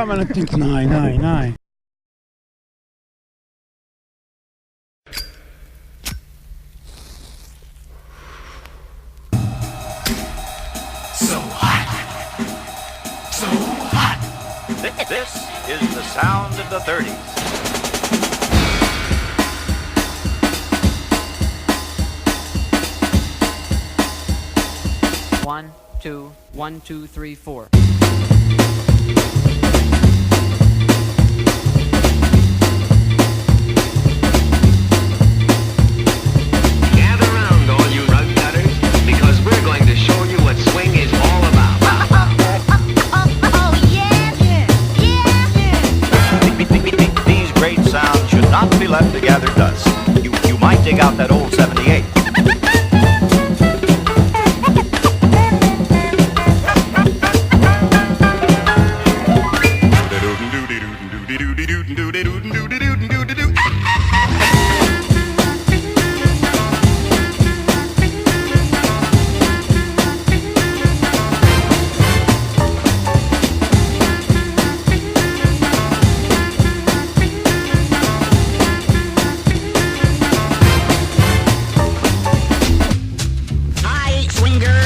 Mä nyt think näin. So hot. This is the sound of the 30s. One, two, 1, 2, 3, 4. Gather round, all you rug nutters, because we're going to show you what swing is all about. Oh, yeah. These great sounds should not be left to gather dust. You might dig out that old 78. Hi, swinger.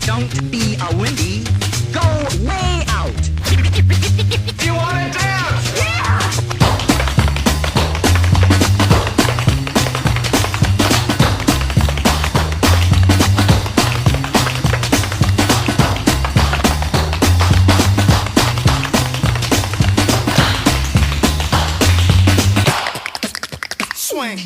Don't be a windy. Go way out. You want to dance? Swing.